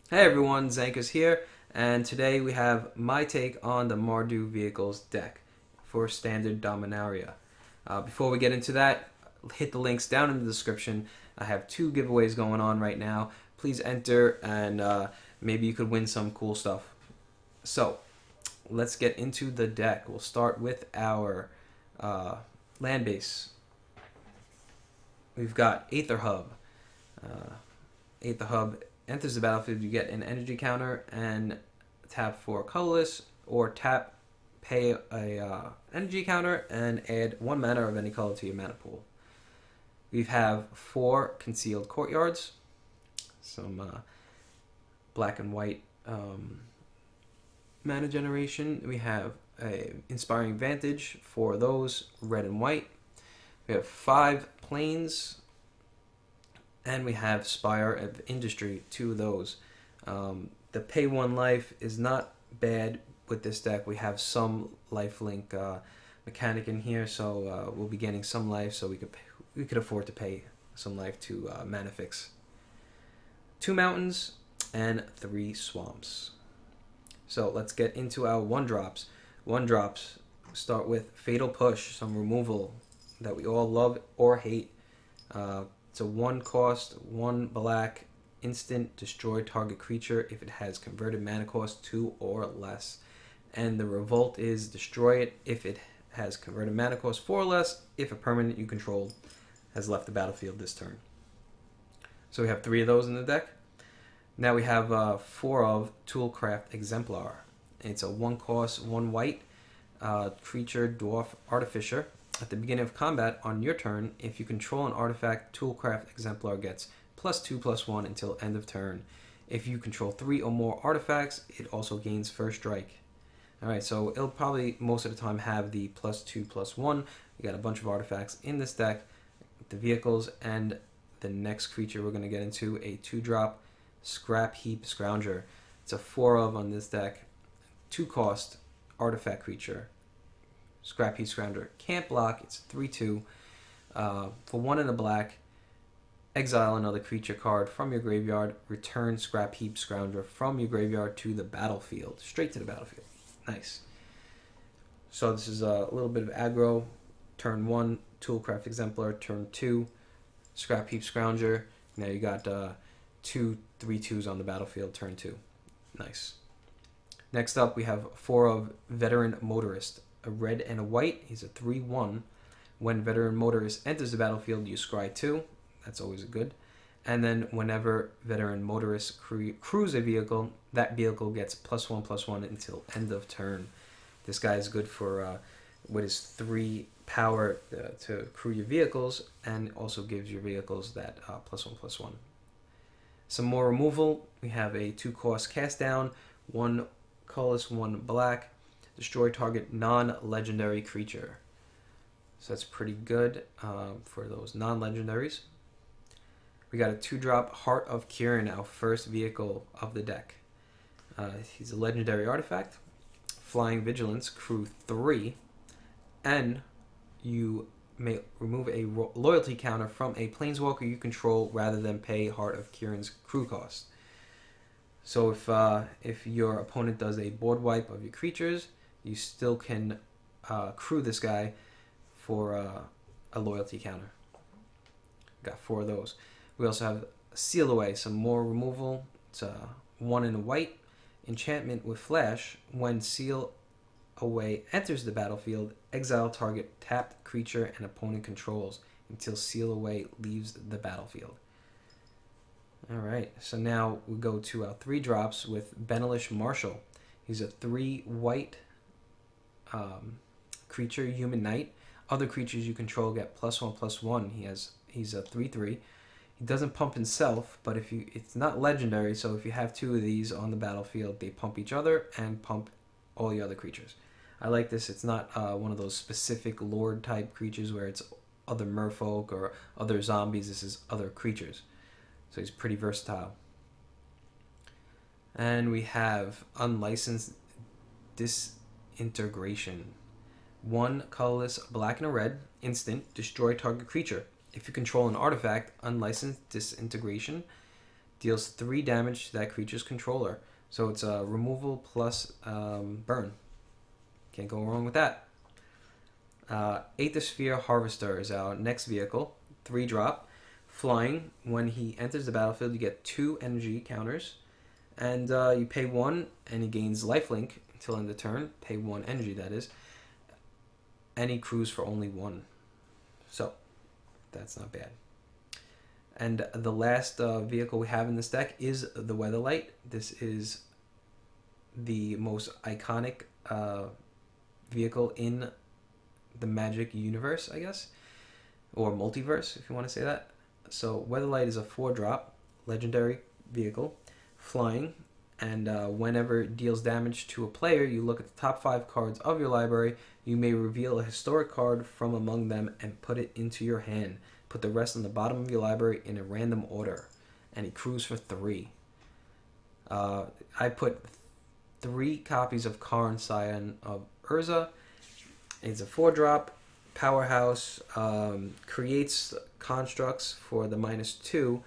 Hey everyone, Zankus here, and today we have my take on the Mardu vehicles deck for standard Dominaria. Before we get into that, hit the links down in the description. I have two giveaways going on right now. Please enter and maybe you could win some cool stuff. So, let's get into the deck. We'll start with our land base. We've got Aether Hub. Uh, Aether Hub enters the battlefield, you get an energy counter and tap for colorless, or tap, pay a energy counter and add 1 mana of any color to your mana pool. We have 4 concealed courtyards, some black and white mana generation. We have a inspiring vantage for those, red and white. We have 5 planes, and we have Spire of Industry, 2 of those. The pay 1 life is not bad with this deck. We have some lifelink mechanic in here, so we'll be getting some life, so we could afford to pay some life to mana fix. 2 mountains and 3 swamps. So let's get into our 1-drops. 1-drops start with Fatal Push, some removal that we all love or hate. It's a 1 cost, 1 black, instant, destroy target creature if it has converted mana cost 2 or less. And the revolt is destroy it if it has converted mana cost 4 or less, if a permanent you control has left the battlefield this turn. So we have 3 of those in the deck. Now we have 4 of Toolcraft Exemplar. It's a 1 cost, 1 white, creature, dwarf, artificer. At the beginning of combat, on your turn, if you control an artifact, Toolcraft Exemplar gets +2/+1 until end of turn. If you control 3 or more artifacts, it also gains first strike. Alright, so it'll probably most of the time have the +2/+1. We got a bunch of artifacts in this deck, the vehicles, and the next creature we're going to get into, a 2-drop Scrap Heap Scrounger. It's a 4 of on this deck, 2 cost, artifact creature. Scrap Heap Scrounger can't block. It's 3/2. For 1 and a black, exile another creature card from your graveyard. Return Scrap Heap Scrounger from your graveyard to the battlefield. Straight to the battlefield. Nice. So this is a little bit of aggro. Turn 1, Toolcraft Exemplar. Turn 2, Scrap Heap Scrounger. Now you got 2 3/2s on the battlefield. Turn 2. Nice. Next up, we have 4 of Veteran Motorist. A red and a white. He's a 3/1. When Veteran Motorist enters the battlefield, you scry 2. That's always good. And then whenever Veteran Motorist crews a vehicle, that vehicle gets +1/+1 until end of turn. This guy is good for with his 3 power to crew your vehicles, and also gives your vehicles that +1/+1. Some more removal. We have a 2 cost cast down, 1 colorless, 1 black. Destroy target non-legendary creature. So that's pretty good for those non-legendaries. We got a 2-drop Heart of Kirin, our first vehicle of the deck. He's a legendary artifact. Flying Vigilance, crew 3. And you may remove a loyalty counter from a planeswalker you control rather than pay Heart of Kirin's crew cost. So if your opponent does a board wipe of your creatures, you still can crew this guy for a loyalty counter. Got 4 of those. We also have Seal Away, some more removal. It's 1 in a white. Enchantment with Flash. When Seal Away enters the battlefield, exile target tapped creature and opponent controls until Seal Away leaves the battlefield. Alright, so now we go to our 3-drops with Benelish Marshal. He's a 3 white creature, human knight. Other creatures you control get +1/+1. He's a 3/3. He doesn't pump himself, but it's not legendary, so if you have 2 of these on the battlefield, they pump each other and pump all the other creatures. I like this. It's not one of those specific lord type creatures where it's other merfolk or other zombies. This is other creatures. So he's pretty versatile. And we have Unlicensed Disintegration. 1 colorless, black and a red, instant, destroy target creature. If you control an artifact, Unlicensed Disintegration, Deals 3 damage to that creature's controller. So it's a removal plus burn. Can't go wrong with that. Aethersphere Harvester is our next vehicle. 3-drop. Flying. When he enters the battlefield, you get 2 energy counters. And you pay 1, and he gains lifelink until end of turn. Pay 1 energy, that is. And he crews for only 1. So, that's not bad. And the last vehicle we have in this deck is the Weatherlight. This is the most iconic vehicle in the Magic universe, I guess. Or multiverse, if you want to say that. So Weatherlight is a 4-drop legendary vehicle. Flying. And whenever it deals damage to a player, you look at the top 5 cards of your library. You may reveal a historic card from among them and put it into your hand. Put the rest on the bottom of your library in a random order. And he crews for 3. I put 3 copies of Karn, Scion of Urza. It's a 4-drop. Powerhouse. Creates constructs for the -2.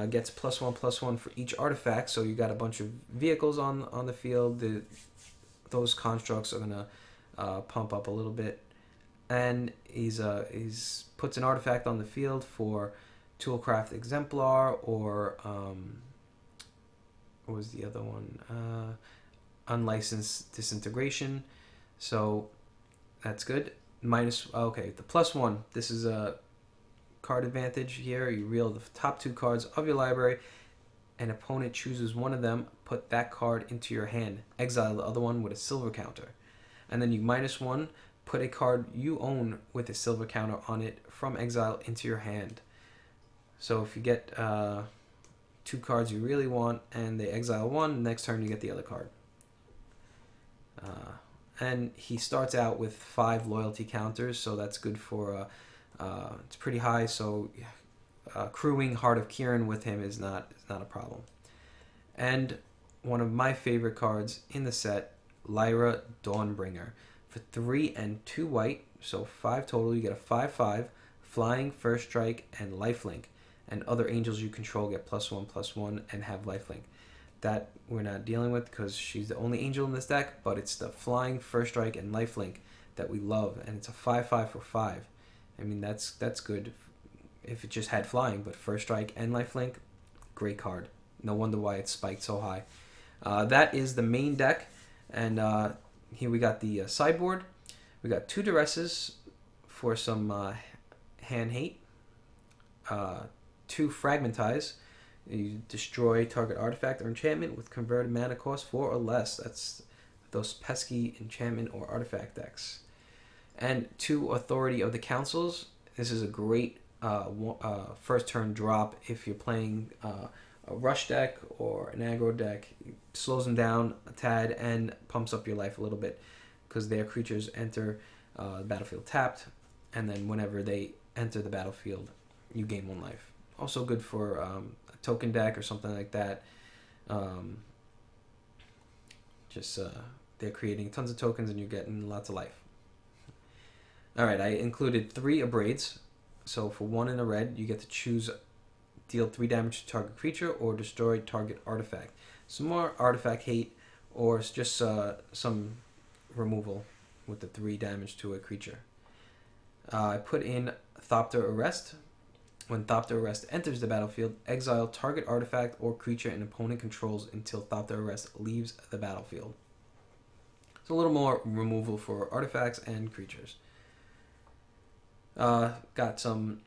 Gets +1/+1 for each artifact. So you got a bunch of vehicles on the field. Those constructs are going to pump up a little bit. And he's puts an artifact on the field for Toolcraft Exemplar or what was the other one? Unlicensed Disintegration. So that's good. Okay, the +1. This is a card advantage here. You reel the top 2 cards of your library. An opponent chooses one of them. Put that card into your hand. Exile the other one with a silver counter. And then you -1. Put a card you own with a silver counter on it from exile into your hand. So if you get 2 cards you really want and they exile 1, next turn you get the other card. And he starts out with 5 loyalty counters, so that's good for... it's pretty high, so crewing Heart of Kirin with him is not a problem. And one of my favorite cards in the set, Lyra Dawnbringer. For 3 and 2 white, so 5 total, you get a 5/5, flying, first strike, and lifelink. And other angels you control get +1/+1 and have lifelink. That we're not dealing with because she's the only angel in this deck, but it's the flying, first strike, and lifelink that we love. And it's a 5/5 for 5. I mean, that's good if it just had flying, but first strike and lifelink, great card. No wonder why it's spiked so high. That is the main deck, and here we got the sideboard. We got 2 Duresses for some hand hate. 2 Fragment Eyes. You destroy target artifact or enchantment with converted mana cost 4 or less. That's those pesky enchantment or artifact decks. And 2 Authority of the Councils. This is a great first turn drop if you're playing a rush deck or an aggro deck. It slows them down a tad and pumps up your life a little bit because their creatures enter the battlefield tapped, and then whenever they enter the battlefield, you gain 1 life. Also good for a token deck or something like that. They're creating tons of tokens and you're getting lots of life. Alright, I included 3 Abrades. So for 1 in a red, you get to choose deal 3 damage to target creature or destroy target artifact. Some more artifact hate or just some removal with the 3 damage to a creature. I put in Thopter Arrest. When Thopter Arrest enters the battlefield, exile target artifact or creature an opponent controls until Thopter Arrest leaves the battlefield. So a little more removal for artifacts and creatures. Got some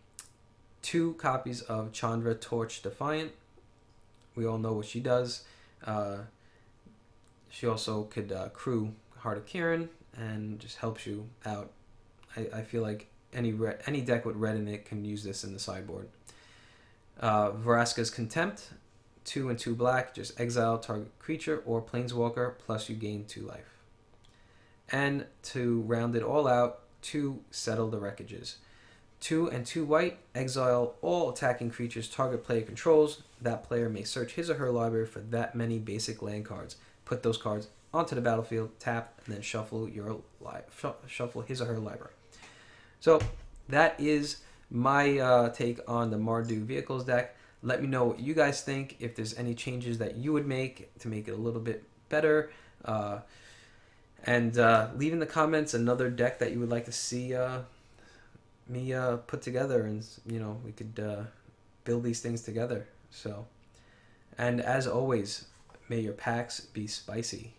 2 copies of Chandra Torch Defiant. We all know what she does. She also could crew Heart of Kirin and just helps you out. I feel like any deck with red in it can use this in the sideboard. Vraska's Contempt, 2 and 2 black, just exile target creature or planeswalker, plus you gain 2 life. And to round it all out, 2 Settle the Wreckages. 2 and 2 white, exile all attacking creatures target player controls. That player may search his or her library for that many basic land cards. Put those cards onto the battlefield, tap, and then shuffle his or her library. So that is my take on the Mardu Vehicles deck. Let me know what you guys think, if there's any changes that you would make to make it a little bit better. And leave in the comments another deck that you would like to see me put together, and we could build these things together. So, and as always, may your packs be spicy.